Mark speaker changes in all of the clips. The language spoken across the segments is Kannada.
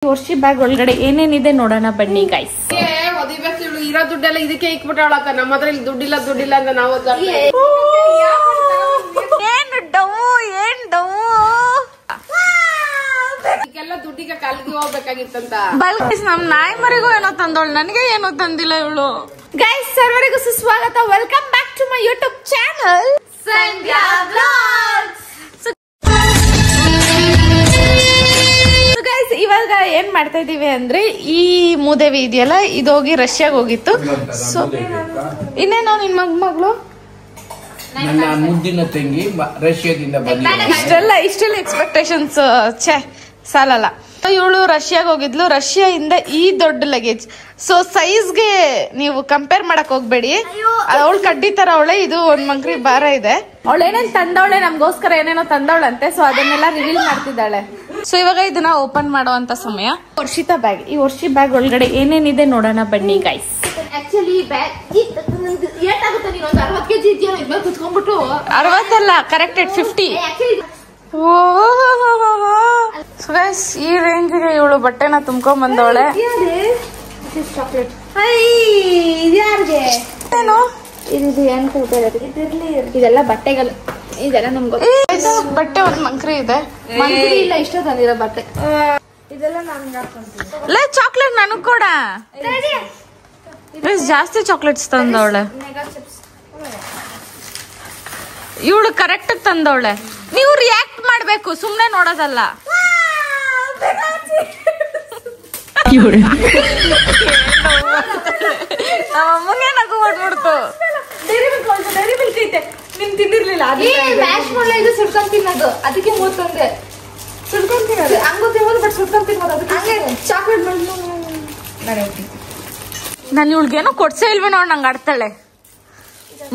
Speaker 1: ವರ್ಷಿ ಬ್ಯಾಗ್ ಒಳಗಡೆ ಏನೇನಿದೆ ನೋಡೋಣ ಬನ್ನಿ ಗೈಸ್.
Speaker 2: ಇರೋ ದುಡ್ಡೆಲ್ಲ ಇದಕ್ಕೆ ಇಕ್ಬಿಟ್ಟಾಳಕ್ಕ. ನಮ್ಮ ಹತ್ರ ಇಲ್ಲಿ ದುಡ್ಡಿಲ್ಲ ಅಂತ ನಾವು ಇದಕ್ಕೆಲ್ಲ ದುಡ್ಡಿಗೆ ಕಾಲಿಗೆ ಹೋಗ್ಬೇಕಾಗಿತ್ತಂತ.
Speaker 1: ನಮ್ ನಾಯಿ ಮರಿಗೂ ಏನೋ ತಂದವಳು, ನನಗೆ ಏನೋ ತಂದಿಲ್ಲ ಇವಳು. ಗೈಸ್ ಸರ್ವರಿಗೂ ಸುಸ್ವಾಗತ. Welcome back to my YouTube channel Sandhya vlogs. Guys ಇವಾಗ ಏನ್ ಮಾಡ್ತಾ ಇದೀವಿ ಅಂದ್ರೆ, ಈ ಮೂದೇವಿ ಇದೆಯಲ್ಲ ಇದು ಹೋಗಿ ರಷ್ಯಾಗ ಹೋಗಿತ್ತು. ಸೊ ಇನ್ನೇನೋ ನಿನ್ ಮಗಳು
Speaker 3: ನನ್ನ ಮುದ್ದಿನ ತಂಗಿ ರಷ್ಯಾದಿಂದ
Speaker 1: ಇಷ್ಟೆಲ್ಲ ಎಕ್ಸ್ಪೆಕ್ಟೇಷನ್ಸ್ ಸಾಲಲ್ಲ. ಇವಳು ರಷ್ಯಾಗ ಹೋಗಿದ್ಲು. ರಷ್ಯಾದಿಂದ ಈ ದೊಡ್ಡ ಲಗೇಜ್. ಸೊ ಸೈಜ್ಗೆ ನೀವು ಕಂಪೇರ್ ಮಾಡಕ್ ಹೋಗ್ಬೇಡಿ. ಅವಳು ಕಡ್ಡಿ ತರ ಅವಳೆ, ಇದು ಒಂದ್ ಮಂಕ್ರಿ ಭಾರ ಇದೆ. ಅವಳು ಏನೇನ್ ತಂದವಳೆ, ನಮ್ಗೋಸ್ಕರ ಏನೇನೋ ತಂದವಳಂತೆ. ಸೊ ಅದನ್ನೆಲ್ಲ ರಿವೀಲ್ ಮಾಡ್ತಿದ್ದಾಳೆ. ಸೊ ಇವಾಗ ಇದನ್ನ ಓಪನ್ ಮಾಡುವಂತ ಸಮಯ. ವರ್ಷಿತ ಬ್ಯಾಗ್. ಈ ವರ್ಷಿ ಬ್ಯಾಗ್ ಒಳಗಡೆ ಏನೇನಿದೆ ನೋಡೋಣ ಬನ್ನಿ ಗೈಸ್.
Speaker 4: ಆಕ್ಚುಲಿ ಬ್ಯಾಗ್ ಏಟಾಗುತ್ತೆ, ನೀನು ಒಂದು 60 kg ಇದೆಯಾ ಇದ್ಮೇಲೆ ಕುತ್ಕೊಂಡ್ಬಿಟ್ಟು.
Speaker 1: 60 ಅಲ್ಲ, ಕರೆಕ್ಟೆಡ್ 50. ಈ ರೇಂಜ್ಗೆ ಇವಳು ಬಟ್ಟೆನ ತುಂಬ್ಕೊಂಡ್ ಬಂದವಳೆ.
Speaker 4: ಚಾಕ್ಲೇಟ್ ಇದ್ಯಾರಿಗೆ
Speaker 1: ಏನು
Speaker 4: ಇದು ಎಂತ ಇದೆಲ್ಲ ಬಟ್ಟೆಗಳು, ಇದೆಲ್ಲ ನಮ್ಗೆ
Speaker 1: ಬಟ್ಟೆ ಒಂದ್ ಮಂಕ್ರಿ ಇದೆ.
Speaker 4: ಮಂತ್ರಿ ಇಲ್ಲ, ಇಷ್ಟ ತಂದಿರೋ ಬಟ್ಟೆ ಇದೆಲ್ಲ ನನ್ಗೆ ಹಾಕೊಂತೀನಿ.
Speaker 1: ಚಾಕ್ಲೇಟ್ ನನಗ್ ಕೂಡ ಜಾಸ್ತಿ ಚಾಕ್ಲೇಟ್ಸ್ ತಂದವಳೆ. ಇವಳು ಕರೆಕ್ಟ್ ತಂದವಳೆ. ನೀವು ರಿಯಾಕ್ಟ್ ಮಾಡ್ಬೇಕು, ಸುಮ್ನೆ ನೋಡೋದಲ್ಲ. ನಮ್ಮಮ್ಮಂಗೆ ನಗು ಮಾಡ್ಬಿಡ್ತು.
Speaker 4: ಡೈರಿ ಮಿಲ್ಕ್ ಐತೆ, ನಿಮ್ ತಿಂದಿರ್ಲಿಲ್ಲ. ಇದು ಸುಡ್ಕೊಂಡ್ ತಿನ್ನೋದು, ಅದಕ್ಕೆ ಮೂತಂದೆ ಸುಡ್ಕೊಂಡ್ ತಿನ್ನೋದು. ಹಂಗ ತಿನ್ನೋದು, ಬಟ್ ಸುಡ್ಕೊಂಡ್ ತಿನ್ನೋದು. ಅದಕ್ಕೆ ಚಾಕ್ಲೇಟ್
Speaker 1: ನಾನು ಇವಳಿಗೇನೋ ಕೊಡ್ಸೇ ಇಲ್ವೇ ನೋಡ್, ನಂಗೆ ಆಡ್ತಾಳೆ.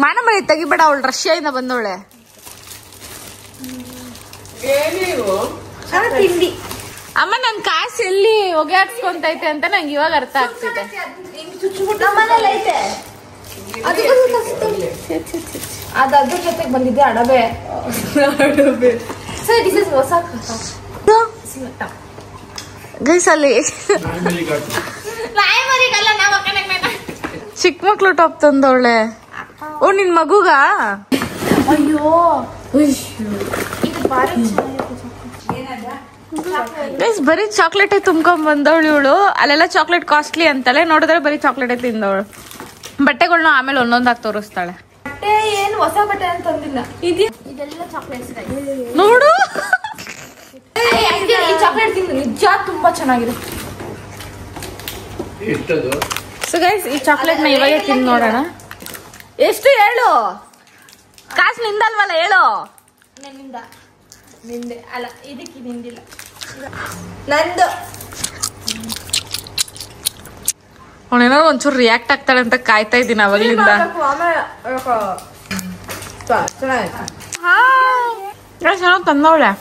Speaker 1: ಮಾನ ಮಳಿ ತೆಗಿಬೇಡ, ಅವಳು ರಷ್ಯಾದಿಂದ ಬಂದವಳೆ.
Speaker 4: ತಿಂಡಿ
Speaker 1: ಅಮ್ಮ ನನ್ ಕಾಸು ಎಲ್ಲಿ ಹೊಗೆ ಹಾಕ್ಸ್ಕೊಂತೈತೆ ಅಂತ ನಂಗೆ ಇವಾಗ ಅರ್ಥ ಆಗ್ತಿದೆ.
Speaker 4: ನಮ್ಮನೇಲಿ ಐತೆ. ಅದು ಅದ್ರ ಜೊತೆಗೆ ಬಂದಿದ್ದೆ ಅಡಬೆ. ಸರ್ ದಿಸ್ ಇಸ್ ಹೊಸ
Speaker 1: ಗೈಸ್ ಅಲ್ಲಿ
Speaker 4: ನಾಯಿ ಮರಿಗಲ್ಲ, ನಾವು
Speaker 1: ಚಿಕ್ಕ ಮಕ್ಳು ಟಾಪ್ ತಂದವಳೆ. ಓ ನಿನ್ ಮಗುಗ?
Speaker 4: ಅಯ್ಯೋ ಇದು ಭಾರಿ
Speaker 1: ಗೈಸ್ ಬರೀ ಚಾಕ್ಲೇಟೇ ತುಂಬ್ಕೊಂಡ್ ಬಂದವಳು ಇವಳು. ಅಲ್ಲೆಲ್ಲ ಚಾಕ್ಲೇಟ್ ಕಾಸ್ಟ್ಲಿ ಅಂತಲೇ, ನೋಡಿದ್ರೆ ಬರೀ ಚಾಕ್ಲೇಟೇ ತಿಂದವಳು. ಬಟ್ಟೆಗಳನ್ನ ಆಮೇಲೆ ಒಂದೊಂದಾಗಿ ತೋರಿಸ್ತಾಳೆ.
Speaker 4: ಬಟ್ಟೆ ಏನು ಹೊಸ ಬಟ್ಟೆ ಅಂತ ತಂದಿಲ್ಲ. ಇದೆಲ್ಲ ಚಾಕ್ಲೇಟ್ಸ್
Speaker 1: ನೋಡು.
Speaker 4: ಈ ಚಾಕ್ಲೇಟ್ ತಿಂದು ನಿಜ ತುಂಬಾ ಚೆನ್ನಾಗಿದೆ.
Speaker 1: ಸೊ ಗೈಸ್ ಈ ಚಾಕ್ಲೇಟ್ ನ ಇವಾಗ ತಿಂದು ನೋಡೋಣ. ಎಷ್ಟು ಹೇಳು? ಕಾಸು ನಿಂದಲ್ವಲ್ಲ, ಹೇಳು.
Speaker 4: ನನ್ನಿಂದ ನಿಂದೆ ಅಲ್ಲ, ಇದಕ್ಕೆ ನಿಂದಿಲ್ಲ, ನಂದು.
Speaker 1: ಅವಳೇನಾದ್ರು ಒಂಚೂರು ರಿಯಾಕ್ಟ್ ಆಗ್ತಾಳೆ ಅಂತ ಕಾಯ್ತಾ ಇದ್ದೀನಿ ಅವಾಗ್ಲಿಂದ. ತಂದವಳೆ.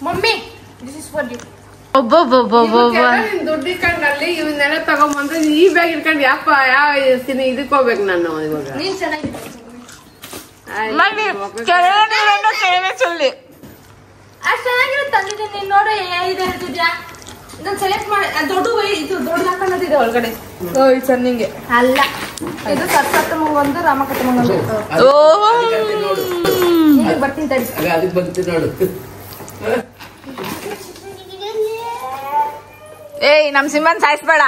Speaker 4: Mummy this is for you.
Speaker 2: ದುಡ್ಡು ಇಟ್ಕೊಂಡಲ್ಲಿ ಇವನ್ನೆಲ್ಲ ತಗೊಂಡ್ಬಂದ್ರೆ ಈ ಬ್ಯಾಗ್ ಇಟ್ಕೊಂಡು ಯಾವ ಇದಕ್ಕೆ ಹೋಗ್ಬೇಕು ನಾನು ಇವಾಗ.
Speaker 4: ನೀನ್ ಚೆನ್ನಾಗಿದೆ.
Speaker 1: ಚೊಲ್ಲಿ
Speaker 4: ಅಷ್ಟು ಚೆನ್ನಾಗಿರೋ ತಂದಿದ್ದೀನಿ. ನೀನ್ ನೋಡು ಇದೆ ಹೇಳ್ತಿದ್ಯಾ. ನಾನು ಸೆಲೆಕ್ಟ್ ಮಾಡಿ ದೊಡ್ಡ ಇದು ದೊಡ್ಡ ಹಾಕೊಳ್ಳೋದಿದೆ ಒಳಗಡೆ.
Speaker 1: ಸನ್ನಿಂಗೆ
Speaker 4: ಅಲ್ಲ, ಇದು ಸತ್ತಮಂಗೊಂದು ರಾಮಕಥಮಂಗೊಂದು. ಬರ್ತೀನಿ ತಡಿ.
Speaker 3: ಅದಕ್ಕೆ ಬಂತು ನೋಡು.
Speaker 1: ಏಯ್ ನಮ್ ಸಿಂಹನ್ ಸಾಯಿಸ್ಬೇಡ.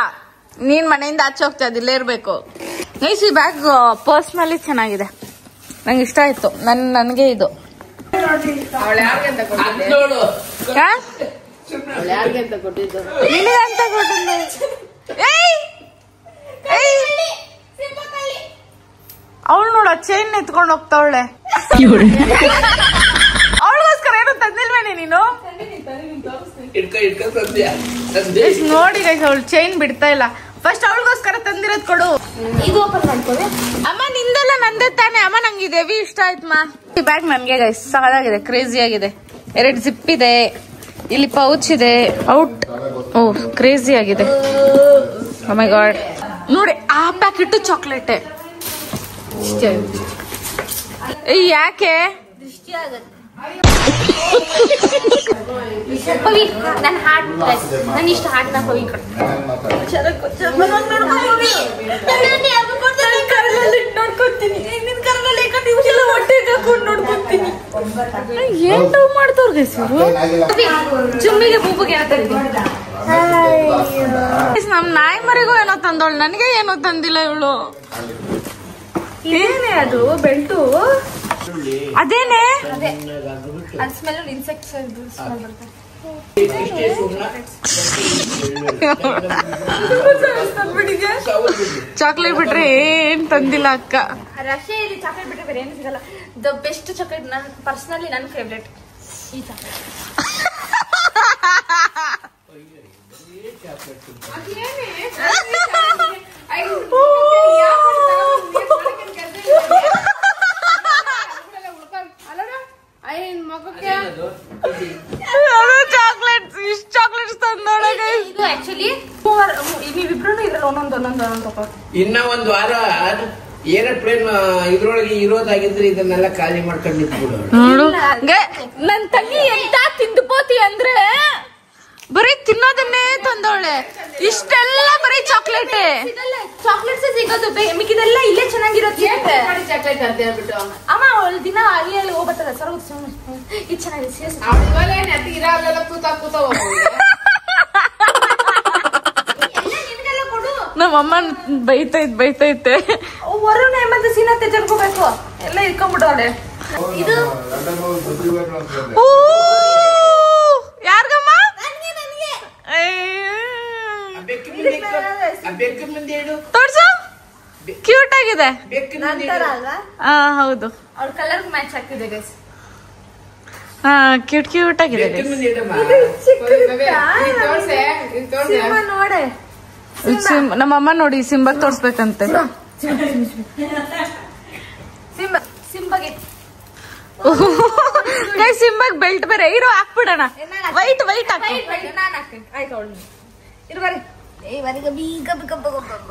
Speaker 1: ನೀನ್ ಮನೆಯಿಂದ ಆಚೆ ಹೋಗ್ತಾ ಇಲ್ಲೇ ಇರ್ಬೇಕು. ನೈಸ್. ಈ ಬ್ಯಾಗ್ ಪರ್ಸ್ನಲಿ ಚೆನ್ನಾಗಿದೆ, ನಂಗೆ ಇಷ್ಟ ಆಯ್ತು. ನನ್ಗೆ ಇದು ನಿನಗಂತ ಕೊಟ್ಟಿದ್ದು. ಅವಳು ನೋಡ ಚೈನ್ ಎತ್ಕೊಂಡು ಹೋಗ್ತಾವಳೆ. ಅವಳಿಗೋಸ್ಕರ ಏನು ತಂದಿಲ್ವೇನೆ ನೀನು? ನೋಡಿ ಗೈಸ್, ಅವಳು ಚೈನ್ ಬಿಡ್ತಾ ಇಲ್ಲ. ಫಸ್ಟ್ ಅವಳಿಗೋಸ್ಕರ ತಂದಿರೋದ್ ಕೊಡು.
Speaker 4: ಇದು ಓಪನ್ ಮಾಡ್ಕೊಳ್ಳಿ.
Speaker 1: ಅಮ್ಮ ನಿಂದೆಲ್ಲ ನಂದೇ ತಾನೆ. ಅಮ್ಮ ನಂಗೆ ಇದು ಹೆವಿ ಇಷ್ಟ ಆಯ್ತಮ್ಮ. ಈ ಬ್ಯಾಗ್ ನನ್ಗೆ ಗೈಸ್ ಸಾಕಾಗಿದೆ, ಕ್ರೇಜಿ ಆಗಿದೆ. 2 ಜಿಪ್ ಇದೆ, ಇಲ್ಲಿ ಪೌಚ್ ಇದೆ. ಔಟ್. ಓ ಕ್ರೇಜಿ ಆಗಿದೆ. ಓ ಮೈ ಗಾಡ್. ನೋಡಿ ಆ ಪ್ಯಾಕೆಟ್ ಚಾಕ್ಲೇಟೇ. ಯಾಕೆ
Speaker 4: ದೃಷ್ಟಿ ಆಗತ್ತೆ. ಪವಿ ನನ್ನ ಹಾರ್ಟ್ ನಾನು ಇಷ್ಟ ಹಾರ್ಟ್ ನಾ ಪವಿ ನೋಡ್ಕೊತೀನಿ ನಿನ್ ಕರ್ನಲ್ಲಿ ಹೊಟ್ಟೆಗೆ ಹಾಕೊಂಡು ನೋಡ್ಕೊತೀನಿ.
Speaker 1: ಏನ್ ಟೂ ಮಾಡ್ತವ್ರ
Speaker 4: ಚುಮ್ಮಿಗೆ ಬೂಬುಗೆ ಹೇಳ್ತಾ
Speaker 1: ನಮ್ ನಾಯಿ ಮರಿಗೂ ಏನೋ ತಂದವಳು, ನನಗೆ ಏನೋ ತಂದಿಲ್ಲ ಇವಳು.
Speaker 4: ಏನೇ ಅದು ಬೆಲ್ಟು?
Speaker 1: ಅದೇನೆ
Speaker 4: ಅದ್ ಸ್ಮೆಲ್ ಇನ್ಸೆಕ್ಟ್ಸ್ ಸ್ಮೆಲ್ ಬರ್ತದೆ.
Speaker 1: ಚಾಕ್ಲೇಟ್ ಬಿಟ್ರೆ ಏನ್ ತಂದಿಲ್ಲ ಅಕ್ಕ.
Speaker 4: ರಷ್ಯಾದಲ್ಲಿ ಚಾಕ್ಲೇಟ್ ಬಿಟ್ರೆ ಬೇರೆ ಏನು ಸಿಗಲ್ಲ. ದ ಬೆಸ್ಟ್ ಚಾಕ್ಲೇಟ್ ನನ್ ಪರ್ಸನಲಿ ನನ್ನ ಫೇವ್ರೇಟ್ ಈ ಚಾಕ್ಲೇಟ್.
Speaker 1: ಚಾಕ್ಲೇಟ್ಸ್ ಇಷ್ಟ ಚಾಕ್ಲೇಟ್ಸ್ ತಂದೊಳಗ.
Speaker 4: ಇದು ಆಕ್ಚುಲಿ ನೀವಿಬ್ರು ಇದ್ರಲ್ಲಿ ಒಂದೊಂದು ತಗೋ.
Speaker 3: ಇನ್ನ ಒಂದ್ ವಾರ ಏರೋಪ್ಲೇನ್ ಇದ್ರೊಳಗೆ ಇರೋದಾಗಿದ್ರೆ ಇದನ್ನೆಲ್ಲ ಖಾಲಿ ಮಾಡ್ಕೊಂಡು ನಿಂತ್ಬಿಡು.
Speaker 1: ನೋಡು ನನ್ ತಂಗಿ ಎಂತ ತಿಂದುಪೋತಿ ಅಂದ್ರೆ ಬರೀ ತಿನ್ನೋದನ್ನೇ ತಂದವಳೆ. ಇಷ್ಟೆಲ್ಲ ಬರೀ ಚಾಕ್ಲೇಟೇ.
Speaker 4: ಚಾಕ್ಲೇಟ್ಸ್ ಸಿಗೋದು ಮಿಕ್ಕಿದೆಲ್ಲ ಇಲ್ಲೇ ಚೆನ್ನಾಗಿರೋದು.
Speaker 2: ಚಾಕ್ಲೇಟ್ ಅಂತ ಹೇಳ್ಬಿಟ್ಟು
Speaker 4: ಅಮ್ಮ ಅವಳು ದಿನ ಅಲ್ಲಿ ಹೋಗ್ಬರ್ತದ ಸರ್. ಇದು ಚೆನ್ನಾಗಿದೆ.
Speaker 2: ಇರಾಗೆಲ್ಲ ಕೂತಾ
Speaker 1: ನಮ್ಮಮ್ಮ ಬೈತೈತೆ
Speaker 4: ವರುಣ ಮತ್ತೆ ಸೀನತ್ತೆ ಜಡ್ಕೋಬೇಕು ಎಲ್ಲ ಇಟ್ಕೊಂಡ್ಬಿಟ್ಟವಳೆ. ಇದು
Speaker 1: ಯಾರ್ಗಮ್ಮ? ತೋರ್ಸು, ಕ್ಯೂಟ್ ಆಗಿದೆ. ಹೌದು,
Speaker 4: ಅವ್ರ ಕಲರ್ ಮ್ಯಾಚ್ ಆಗ್ತಿದೆ ಗೈಸ್.
Speaker 1: ಕ್ಯೂಟ್ ಆಗಿದೆ.
Speaker 4: ನೋಡೆ
Speaker 1: ನಮ್ಮಮ್ಮ ನೋಡಿ ಸಿಂಬಾಗ್ ತೋರ್ಸ್ಬೇಕಂತೆ.
Speaker 4: ಸಿಂಬಗೆ
Speaker 1: ಸಿಂಬಾಗ್ ಬೆಲ್ಟ್ ಬೇರೆ ಇರೋ ಹಾಕ್ಬಿಡೋಣ. ವೈಟ್ ಹಾಕಿ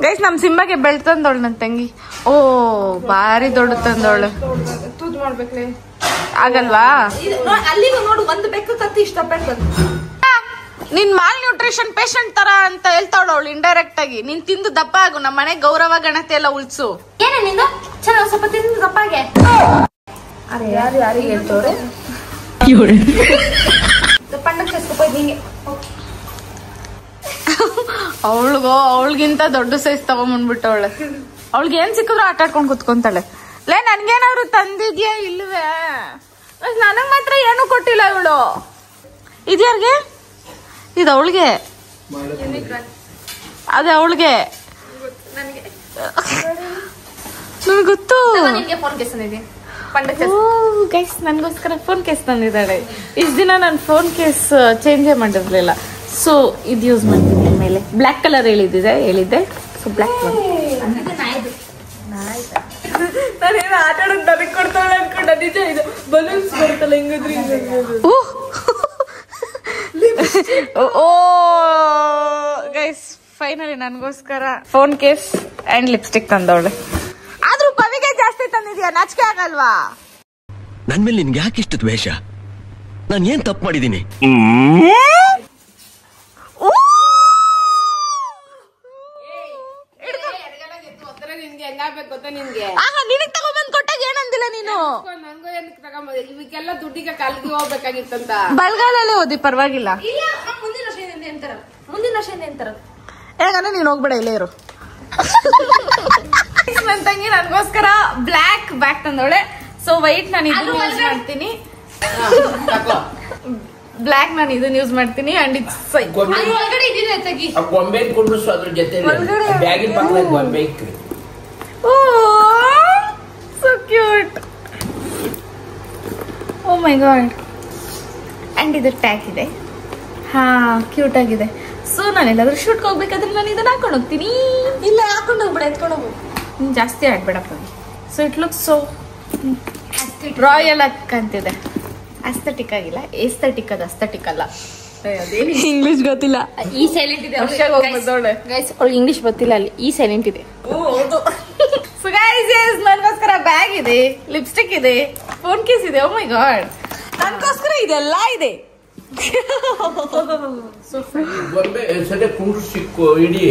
Speaker 1: ಗೈಸ್. ನಮ್ ಸಿಂಬಾಗೆ ಬೆಲ್ಟ್ ತಂದವಳು ನನ್ ತಂಗಿ. ಓ ಬಾರಿ ದೊಡ್ಡ ತಂದವಳು.
Speaker 2: ತೂತ್ ಮಾಡ್ಬೇಕ್ಲೆ
Speaker 1: ಆಗಲ್ವಾ?
Speaker 4: ಅಲ್ಲಿಗೂ ನೋಡು ಒಂದು ಬೆಕ್ಕು ಕತ್ತಿ ಇಷ್ಟ ಪಡ್ತದೆ.
Speaker 1: ನಿನ್ ಮಾಲ್ ನ್ಯೂಟ್ರಿಷನ್ ಪೇಷಂಟ್ ತರ ಅಂತ ಹೇಳ್ತಾವಳು ಅವಳು ಇಂಡೈರೆಕ್ಟ್ ಆಗಿ. ನೀನ್ ತಿಂದು ದಪ್ಪ ಆಗು, ನಮ್ಮ ಮನೆ ಗೌರವ ಗಣತೆ ಎಲ್ಲ ಉಳ್ಸು.
Speaker 4: ಏನೇ ನಿಂದು ಚೆನ್ನಾಗಿ ಸ್ವಲ್ಪ ತಿಂದು ದಪ್ಪಾಗೆ. ಅರೆ ಯಾರಿಗೆ ಹೇಳ್ತವ್ರೆ ಪಂಡಕ್ಕೆ ನಿಂಗೆ.
Speaker 1: ಅವಳಿಗಿಂತ ದೊಡ್ಡ ಸೈಜ್ ತಗೊಂಡ್ಬಂದ್ಬಿಟ್ಟವಳೆ. ಅವಳಿಗೆ ಏನ್ ಸಿಕ್ಕಿದ್ರು ಆಟ ಆಡ್ಕೊಂಡ್ ಕುತ್ಕೊಂತಾಳೆ. ಲೇ ನನ್ಗೇನಾದ್ರು ತಂದಿದ್ಯಾ ಇಲ್ವೇ? ನನಗ್ ಮಾತ್ರ ಏನು ಕೊಟ್ಟಿಲ್ಲ ಇವಳು. ಇದ್ಯಾರ್ಗೆ? ಇದು ಅವಳಿಗೆ, ಅದೇ ಅವಳಿಗೆ. ನನಗೆ ಗೊತ್ತು.
Speaker 4: ಫೋನ್ ಕೇಸ್ ತಂದಿದ್ದೀನಿ.
Speaker 1: ಗೈಸ್ ನನ್ಗೋಸ್ಕರ ಫೋನ್ ಕೇಸ್ ತಂದಿದ್ದಾಳೆ. ಇಷ್ಟ ದಿನ ನಾನು ಫೋನ್ ಕೇಸ್ ಚೇಂಜೇ ಮಾಡಿರ್ಲಿಲ್ಲ. ಸೊ ಇದು ಯೂಸ್ ಮಾಡ್ತೀನಿ. ಮೇಲೆ ಬ್ಲ್ಯಾಕ್ ಕಲರ್ ಹೇಳಿದ್ದೆ. ಸೊ ಬ್ಲ್ಯಾಕ್ ನಾನೇನು ಆಟ ಆಡೋದು ನನಗೆ ಕೊಡ್ತಾಳೆ ಅನ್ಕೊಂಡ. ನಿಜ ಇದು ಬಲೂನ್ಸ್ ಬರ್ತಲ್ಲ ಹಿಂಗದ್ರಿ. ಓ ಗೈಸ್ ಫೈನಲಿ ನನ್ಗೋಸ್ಕರ ಫೋನ್ ಕೇಸ್ ಅಂಡ್ ಲಿಪ್ಸ್ಟಿಕ್ ತಂದವಳೆ. ಆದ್ರೂ ಪವಿಗೆ ಜಾಸ್ತಿ ತಂದಿದ್ಯಾ, ನಾಚಿಕೆ ಆಗಲ್ವಾ?
Speaker 5: ನನ್ ಮೇಲೆ ನಿನ್ಗೆ ಯಾಕೆ ಇಷ್ಟ ದ್ವೇಷ? ನಾನು ಏನ್ ತಪ್ಪು ಮಾಡಿದೀನಿ?
Speaker 1: ನಿನಗ್ ತಗೊಂಬಂದ್ ಕೊಟ್ಟಾಗ ಏನಂದಿಲ್ಲ ನೀನು?
Speaker 2: ನಂಗೂ ಏನಕ್ಕೆ ತಗೊಂಬ ಇವಕ್ಕೆಲ್ಲ ದುಡ್ಡಿಗೆ ಕಾಲಿಗೆ ಹೋಗ್ಬೇಕಾಗಿತ್ತಂತ.
Speaker 1: ಬಲ್ಗಾಲಲ್ಲೇ ಓದಿ ಪರವಾಗಿಲ್ಲ.
Speaker 4: ಮುಂದಿನ ವರ್ಷ ಎಂತಾರ
Speaker 1: ಹೇಗಂದ್ರೆ ನೀನ್ ಹೋಗ್ಬೇಡ, ಇಲ್ಲೇ ಇರು. ನನ್ ತಂಗಿ ನನ್ಗೋಸ್ಕರ ಬ್ಲ್ಯಾಕ್ ಬ್ಯಾಗ್ ತಂದವಳೆ. ಸೊ ವೈಟ್ ನಾನು ಇದನ್ನ ಯೂಸ್ ಮಾಡ್ತೀನಿ. ಬ್ಲ್ಯಾಕ್ ನಾನು ಇದನ್ನ ಯೂಸ್ ಮಾಡ್ತೀನಿ. ಅಂಡ್ ಇಟ್ಸ್
Speaker 4: ಒಳಗಡೆ ಇದಿದೆ ತೆಗಿ.
Speaker 3: ಗೊಂಬೆ ಕುಂಡ್ರಿಸು ಅದ್ರ ಜೊತೆ ಬ್ಯಾಗಿನ ಪಕ್ಕದಾಗ ಗೊಂಬೆ ಇಕ್ರಿ.
Speaker 1: So cute. Oh my god. And ಇದು ಟ್ಯಾಗ್ ಇದೆ. ಹಾ ಕ್ಯೂಟ್ ಆಗಿದೆ. ಸೊ ನಾನು ಎಲ್ಲಾದ್ರೂ ಶೂಟ್ಗೆ ಹೋಗ್ಬೇಕಾದ್ರೆ ನಾನು ಇದನ್ನ ಹಾಕೊಂಡು ಹೋಗ್ತೀನಿ.
Speaker 4: ಇಲ್ಲ ಹಾಕೊಂಡು ಹೋಗ್ಬೇಡ, ಎತ್ಕೊಂಡು ಹೋಗು.
Speaker 1: ಜಾಸ್ತಿ ಆಡ್ಬೇಡಪ್ಪ. So it looks so royal ಅಂತಿದೆ. ಅಸ್ಥೆಟಿಕ್ ಆಗಿಲ್ಲ, ಏಸ್ಥೆಟಿಕ್. ಅದು ಅಸ್ಥೆಟಿಕ್ ಅಲ್ಲ. ಇಂಗ್ಲಿಷ್ ಗೊತ್ತಿಲ್ಲ.
Speaker 4: ಈ ಸೈಲೆಂಟ್ ಇದೆ. ಗೈಸ್ ಅವ್ಳಿಗೆ ಇಂಗ್ಲಿಷ್ ಗೊತ್ತಿಲ್ಲ. ಅಲ್ಲಿ ಈ ಸೈಲೆಂಟ್ ಇದೆ.
Speaker 1: ಸೊ ಗೈಸ್ ನನಗೋಸ್ಕರ ಬ್ಯಾಗ್ ಇದೆ, ಲಿಪ್ಸ್ಟಿಕ್ ಇದೆ, ಫೋನ್ ಕೇಸ್ ಇದೆ. ಓ ಮೈ ಗಾಡ್.
Speaker 4: ನನ್ಗೋಸ್ಕರ ಇದೆಲ್ಲ ಇದೆ.
Speaker 3: ಸದ್ಯ ಕುಂಡು ಸಿಕ್ಕು ಇಡೀ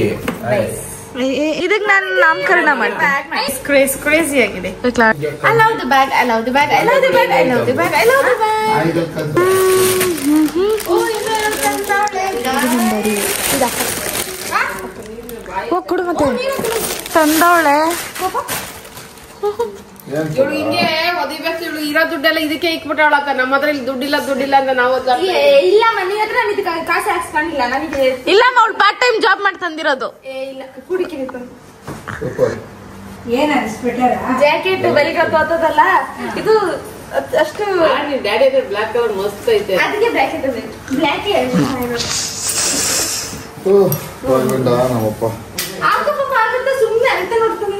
Speaker 1: ಇದಕ್ಕೆ ನಾನು ನಾಮಕರಣ ಮಾಡ್ತೀನಿ. ಕ್ರೇಜಿ ಆಗಿದೆ. I love the bag, I love the bag, I love the bag, I love the bag, I love the bag. ಕೊಡು ಮತ್ತೆ ತಂದವಳೆ.
Speaker 2: ಇವಳು ಹಿಂಗೆ ಒದಿಬೇಕು. ಇವಳು ಇರೋ ದುಡ್ಡೆಲ್ಲ ಇದಕ್ಕೆ ಇಕ್ಬಿಟ್ಟವಳಕ್ಕ. ನಮ್ಮ ಹತ್ರ ಇಲ್ಲಿ ದುಡ್ಡಿಲ್ಲ ಅಂತ ನಾವು
Speaker 4: ಇಲ್ಲ ಮನೆ ಹತ್ರ ನಾನು ಇದಕ್ಕೆ ಕಾಸು ಹಾಕ್ಸ್ಕೊಂಡಿಲ್ಲ. ನನಗೆ
Speaker 1: ಇಲ್ಲ ಅವಳು ಪಾರ್ಟ್ ಟೈಮ್ ಜಾಬ್ ಮಾಡಿ ತಂದಿರೋದು.
Speaker 4: ಇಲ್ಲ ಕುಡಿಕೆ ಏನ್ ಅನ್ಸ್ಬಿಟ್ಟಾರ ಜಾಕೆಟ್ ಬಲಿಗತ್ತು ಹತ್ತದಲ್ಲ ಇದು ಅಷ್ಟು.
Speaker 2: ಡ್ಯಾಡಿ ಹತ್ರ ಬ್ಲಾಕ್ ಕಲರ್ ಮಸ್ತ್ ಐತೆ.
Speaker 4: ಅದಕ್ಕೆ ಬ್ಲಾಕೆಟ್ ಅದೇ ಬ್ಲಾಕ್
Speaker 6: ನಮ್ಮಪ್ಪ
Speaker 4: ಆಗುತ್ತೆ ಸುಮ್ಮನೆ ಅಂತ ನೋಡ್ತೀನಿ.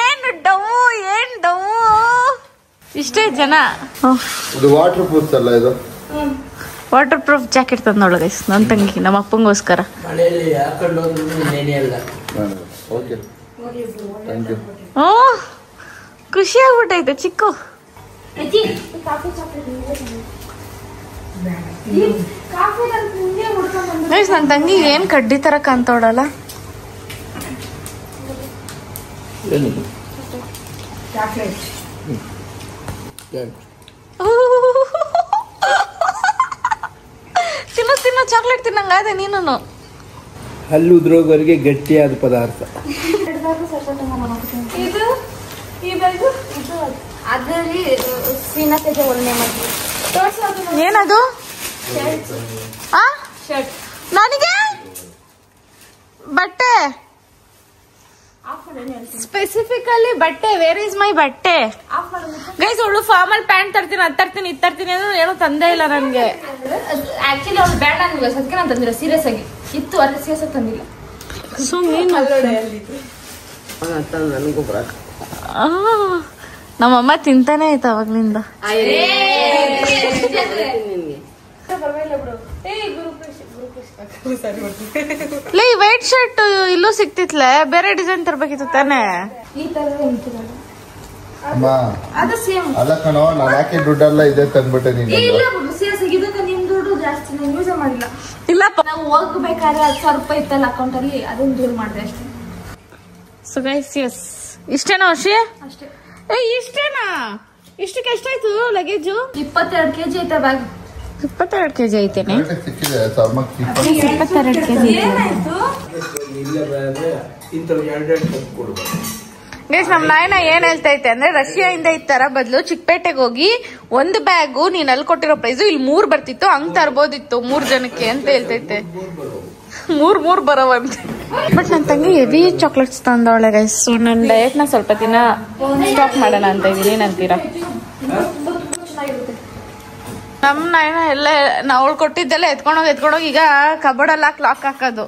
Speaker 1: ಏನ್ ಡೌ ಇಷ್ಟೇ ಜನ.
Speaker 6: ಇದು ವಾಟರ್ ಪ್ರೂಫ್ ಅಲ್ಲ, ಇದು
Speaker 1: ವಾಟರ್ ಪ್ರೂಫ್ ಜಾಕೆಟ್ ತಂದವಳ ಗೈಸ್ ನನ್ನ ತಂಗಿ ನಮ್ಮ ಅಪ್ಪಂಗೋಸ್ಕರ.
Speaker 3: ಮಳೆಯಲ್ಲಿ ಹಾಕೊಂಡು ಹೋದ್ರು ನೆನೆ ಅಲ್ಲ.
Speaker 6: Okay thank you.
Speaker 1: ಓ ಖುಷಿ ಆಗ್ಬಿಟ್ಟೈತೆ ಚಿಕ್ಕು. ಗೈಸ್ ನನ್ನ ತಂಗಿ ಏನ್ ಕಡ್ಡಿ ತರ ಕಾಣ್ತವಳಲ್ಲ. ತಿನ್ನೋ ಚಾಕ್ಲೇಟ್ ತಿನ್ನಂಗಾದೆ ನೀನು.
Speaker 3: ಹಲ್ಲು ಉದ್ರೋಗೋರಿಗೆ ಗಟ್ಟಿಯಾದ ಪದಾರ್ಥ.
Speaker 4: ಇದು ಈ ಬ್ಯಾಗು ಇದು ಅದರಲ್ಲಿ ಸೀನತೆಗೆ ಒಳ್ಳೆ ಮಾಡಿ
Speaker 1: ಏನದು
Speaker 4: ಶರ್ಟ್
Speaker 1: ನನಗೆ ಬಟ್ಟೆ ಸ್ಪೆಸಿಫಿಕಲಿ ಬಟ್ಟೆ. ವೇರ್ ಇಸ್ ಮೈ ಬಟ್ಟೆ ಗೈಸ್? ಅವಳು ಫಾರ್ಮಲ್ ಪ್ಯಾಂಟ್ ತರ್ತೀನಿ ಅದ್ ತರ್ತೀನಿ ಇದ್ ತರ್ತೀನಿ ಅಂದ್ರೆ ಏನೋ ತಂದೆ ಇಲ್ಲ ನನ್ಗೆ.
Speaker 4: ಆಕ್ಚುಲಿ ಅವ್ಳು ಬೇಡ ನನ್ಗೆ ಅದಕ್ಕೆ ನಾನು ತಂದಿಲ್ಲ. ಸೀರಿಯಸ್ ಆಗಿ ಇತ್ತು ಅದ್ರ ಸೀರಿಯಸ್ ಆಗಿ ತಂದಿಲ್ಲ.
Speaker 1: ಸೊ ನೀನ್
Speaker 3: ನನಗೂ ಬರಕ
Speaker 1: ನಮ್ಮಮ್ಮ ತಿಂತಾನೆ ಆಯ್ತು ಅವಾಗ್ಲಿಂದ. ಲೇ ವೈಟ್ ಶರ್ಟ್ ಇಲ್ಲೂ ಸಿಕ್ತಿತ್ಲೆ, ಬೇರೆ ಡಿಸೈನ್ ತರ್ಬೇಕಿತ್ತು ತಾನೆ.
Speaker 4: ಈ ತರ
Speaker 6: ಅಮ್ಮ
Speaker 4: ಅದು ಸೇಮ್
Speaker 6: ಅಲ್ಲ ಕಣೋ, ನಾನು ಯಾಕೆ ದುಡ್ಡೆಲ್ಲ ಇದೆ ತಂದ್ಬಿಟ್ಟೆ ನೀನು.
Speaker 4: ಇಲ್ಲ ಸೀರಿಯಸ್ ಆಗಿ ಇದಕ್ಕೆ ನಿಮ್ ದುಡ್ಡು ಜಾಸ್ತಿ ನಾನು ಯೂಸ್ ಮಾಡಿಲ್ಲ.
Speaker 1: ಇಲ್ಲಪ್ಪ
Speaker 4: ನಾವು ಹೋಗ್ಬೇಕಾದ್ರೆ 10,000 ರೂಪಾಯಿ ಇತ್ತಲ್ಲ ಅಕೌಂಟ್ ಅಲ್ಲಿ ಅದನ್ನ ದೂರ ಮಾಡಿದೆ ಅಷ್ಟೇ.
Speaker 1: ಸೊ ಗೈಸ್ ಎಸ್ ಇಷ್ಟೇನಾ ಅಷ್ಟೇ?
Speaker 4: ಅಷ್ಟೇ.
Speaker 1: ಇಷ್ಟೇನಾ? ಇಷ್ಟಕ್ಕೆ ಎಷ್ಟಾಯ್ತು ಲಗೇಜು?
Speaker 4: 22 kg ಐತೆ ಬ್ಯಾಗ್.
Speaker 1: 22 kg ಐತೇನೆ.
Speaker 6: ಸಿಕ್ಕಿದೆ ಸಾಮಗ್ರಿ.
Speaker 1: 22 kg.
Speaker 4: ಏನಾಯ್ತು?
Speaker 3: ಇಲ್ಲ ಬಂದ್ರೆ ಇಂಥವು ಎರಡೆರಡು ತಂದು ಕೊಡ್ಬೇಕು.
Speaker 1: ಗೈಸ್ ನಮ್ ನಾಯನ ಏನ್ ಹೇಳ್ತೈತೆ ಅಂದ್ರೆ ರಷ್ಯಾದಿಂದ ಈ ತರ ಬದಲು ಚಿಕ್ಕಪೇಟೆಗೆ ಹೋಗಿ ಒಂದು ಬ್ಯಾಗು ನೀನ್ ಅಲ್ಲಿ ಕೊಟ್ಟಿರೋ ಪ್ರೈಸು ಇಲ್ಲಿ 3 ಬರ್ತಿತ್ತು, ಹಂಗ್ ತರ್ಬೋದಿತ್ತು 3 ಜನಕ್ಕೆ ಅಂತ ಹೇಳ್ತೈತೆ. 3 ಬರವಂತೆ. ಬಟ್ ನನ್ ತಂಗಿ ಹೆವಿ ಚಾಕ್ಲೇಟ್ಸ್ ತಂದವಳೆ ಗೈಸ್. ನನ್ ಡಯಟ್ ನ ಸ್ವಲ್ಪ ದಿನ ಸ್ಟಾಪ್ ಮಾಡೋಣ ಅಂತ ಇದೀನಿ ನಂತೀರಾ. ನಮ್ ನಾಯನ ಎಲ್ಲ ಅವಳು ಕೊಟ್ಟಿದ್ದೆಲ್ಲ ಎತ್ಕೊಂಡೋಗಿ ಈಗ ಕಬೋರ್ಡ್ ಹಾಕಿ ಲಾಕ್ ಹಾಕೋದು.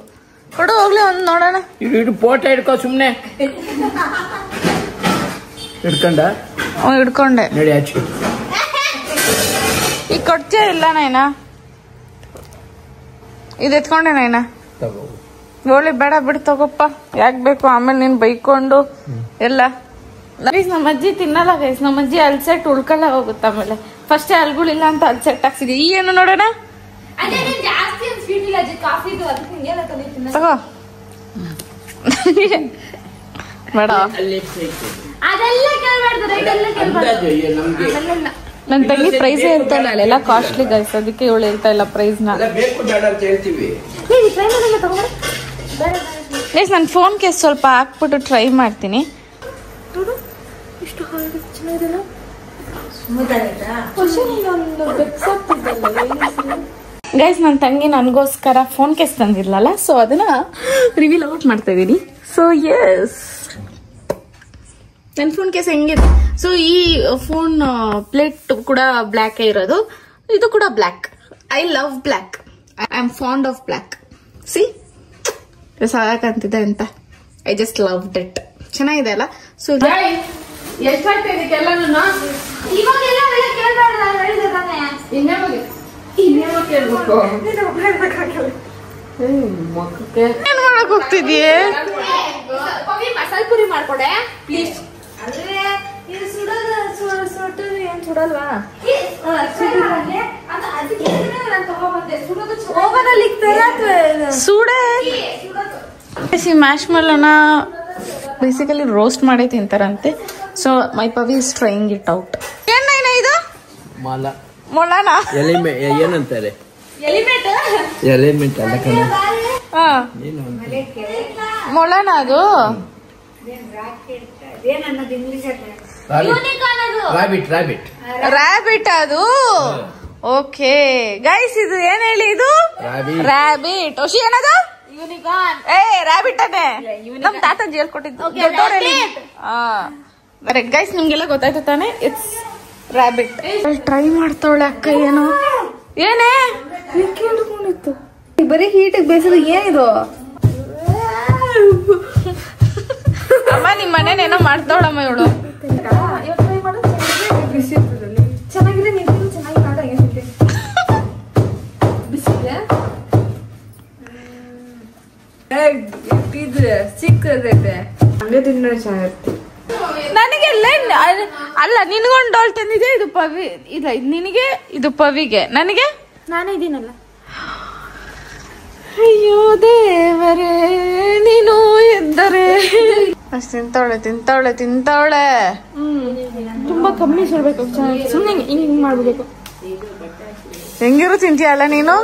Speaker 1: ಕೊಡು ಹೋಗ್ಲಿ ಒಂದ್ ನೋಡೋಣ.
Speaker 3: ಇಡು ಫೋಟೋ ಹಿಡ್ಕೋ ಸುಮ್ನೆ. ಹಿಡ್ಕೊಂಡ
Speaker 1: ಹಿಡ್ಕೊಂಡೆ
Speaker 3: ನಡಿ ಆಚೆ.
Speaker 1: ಈಗ ಕೊಡ್ತೀಯ ಇಲ್ಲ ನಾಯ್ನ? ಇದು ಎತ್ಕೊಂಡೆ ನಾಯ್ನ.
Speaker 3: ತಗೋ.
Speaker 1: ಗೋಳಿ ಬೇಡ ಬಿಡು ತಗೋಪ್ಪ, ಯಾಕೆ ಬೇಕು ಆಮೇಲೆ ನೀನ್ ಬೈಕೊಂಡು ಎಲ್ಲ. ಗೈಸ್ ನಮ್ಮ ಅಜ್ಜಿ ತಿನ್ನಲ್ಲ ಗೈಸ್. ನಮ್ಮ ಅಜ್ಜಿ ಅಲ್ಸೆಟ್ ಉಳ್ಕಲ್ಲ ಹೋಗುತ್ತೆ. ಆಮೇಲೆ ಫಸ್ಟ್ ಅಲ್ಗಳಿಲ್ಲ ಅಂತ ಅಲ್ಸೆಟ್ ಹಾಕ್ಸಿದ್ವಿ. ಈ ಏನು ನೋಡೋಣ
Speaker 4: ಜಾಸ್ತಿ ಸ್ವೀಟ್ ಇಲ್ಲ ಕಾಫಿ
Speaker 1: ತಗೋ. ಬೇಡ
Speaker 4: ಅದೆಲ್ಲ ಕೇಳ್ಬಾರ್ದು.
Speaker 3: ಅಂದಾಜು ನಮ್ಗೆ
Speaker 1: ನನ್ ತಂಗಿ ಪ್ರೈಸ್ ಹೇಳ್ತಾಳೆ ಅಲ್ಲೆಲ್ಲ ಕಾಸ್ಟ್ಲಿ ಗೈಸ್, ಅದಕ್ಕೆ ಇವಳು ಹೇಳ್ತಾ ಇಲ್ಲ ಪ್ರೈಸ್ ನ.
Speaker 3: ಅಲ್ಲ ಬೇಕು ಬೇಡ ಅಂತ ಹೇಳ್ತೀವಿ.
Speaker 1: ಗೈಸ್ ನನ್ ಫೋನ್ ಕೇಸ್ ಸ್ವಲ್ಪ ಹಾಕ್ಬಿಟ್ಟು ಟ್ರೈ ಮಾಡ್ತೀನಿ. ಗೈಸ್ ನನ್ನ ತಂಗಿ ನನಗೋಸ್ಕರ ಫೋನ್ ಕೇಸ್ ತಂದಿರ್ಲಲ್ಲ, ಸೊ ಅದನ್ನ ರಿವೀಲ್ ಔಟ್ ಮಾಡ್ತಾ ಇದೀನಿ. ಸೊ ಎಸ್ ನನ್ನ ಫೋನ್ ಕೇಸ್ ಹೆಂಗಿದೆ. ಸೊ ಈ ಫೋನ್ ಪ್ಲೇಟ್ ಕೂಡ ಬ್ಲ್ಯಾಕ್ ಇರೋದು, ಇದು ಕೂಡ black. I love black. I am fond of black. See ಸಾಕಂತಿದೆ ಅಂತ. I just love that. ಚೆನ್ನಾಗಿದೆ ಅಲ್ಲ. ಸೊ
Speaker 2: ಎಷ್ಟಾಗ್ತಾ ಇದಕ್ಕೆಲ್ಲ
Speaker 4: ಇವಾಗೆಲ್ಲ ಕೇಳ್ಬಾರ್ದು. ನಾನು ಹೇಳಿದೆ ತಾನೆ
Speaker 2: ಇನ್ನೇನೋ ಕೇಳ್ಬೇಕು.
Speaker 1: ಏನ್ ಮಾಡಕ್ ಹೋಗ್ತಿದೀಯ?
Speaker 4: ಮಸಾಲೆ ಪುರಿ ಮಾಡ್ಕೊಡೆ ಪ್ಲೀಸ್. ಸುಡಲ್ವಾ? ಓವನಲ್ಲಿ ಇಕ್ತಾರ
Speaker 1: ಸೂಡೆ ಮ್ಯಾಶ್ ಮೆಲೋನ ಬೇಸಿಕಲಿ ರೋಸ್ಟ್ ಮಾಡೇ ತಿಂತಾರಂತೆ. So my Pavi is trying it out. ಏನ ಇದು ಮೊಳನ
Speaker 3: ಏನಂತಾರೆ ಎಲಿಮೆಂಟ್ ಅಲ್ಲ ಕಣ
Speaker 1: ಮೊಳನ ಅದು ರ್ಯಾಬಿಟ್ ಅದು. ಓಕೆ ಗೈಸ್ ಇದು ಏನ್ ಹೇಳಿ ಇದು ರ್ಯಾಬಿಟ್. ಓಶಿ ಏನದು ರ್ಯಾಬಿಟ್ ಅದೇ ನಮ್ ತಾತಂಜಿ ಹೇಳ್ಕೊಟ್ಟಿದ್ದು. ಗೈಸ್ ನಿಮ್ಗೆಲ್ಲ ಗೊತ್ತಾಯ್ತು ತಾನೆ ಇಟ್ಸ್ ರ್ಯಾಬಿಟ್. ಟ್ರೈ ಮಾಡ್ತಾವಳೆ ಅಕ್ಕ. ಏನು ಏನೇ
Speaker 4: ಕೇಳ್ಕೊಂಡಿತ್ತು ಬರೀ ಹೀಟಿಗೆ ಬೇಯಿಸೋದು ಏನಿದು?
Speaker 1: ಅಮ್ಮ ನಿಮ್ ಮನೇನೇನೋ ಮಾಡ್ತಾವಳಮ್ಮ ಇವಳು.
Speaker 4: ಚೆನ್ನಾಗಿದೆ ನೀವು ಚೆನ್ನಾಗಿ ಮಾಡಾಗಿದೆ ಬಿಸಿದೆ ಇಟ್ಟಿದ್ರೆ ಸಿಕ್ಕದೈತೆ ಹಂಗೆ ತಿನ್ನೋ ಚೆನ್ನಾಗಿರುತ್ತೆ.
Speaker 1: ನನಗೆ ಅಲ್ಲ ನಿನ್ಗೊಂದು ಡಾಲ್ ತಂದಿದೆ. ಇದು ಪವಿ ಇಲ್ಲ ಇದು ನಿನಗೆ ಇದು ಪವಿಗೆ ನನಗೆ
Speaker 4: ನಾನೇ ಇದೀನಲ್ಲ.
Speaker 1: ಅಯ್ಯೋ ದೇವರೇ ನೀನು ಎದ್ದರೆ ಅಷ್ಟು ತಿಂತಾವಳೆ.
Speaker 4: ತುಂಬಾ ಕಮ್ಮಿ ಸುಡ್ಬೇಕು ಸುಮ್ಮನೆ ಹಿಂಗ್ ಮಾಡ್ಬೇಕು.
Speaker 1: ಹೆಂಗಿರು ತಿಂತೀಯಲ್ಲ ನೀನು.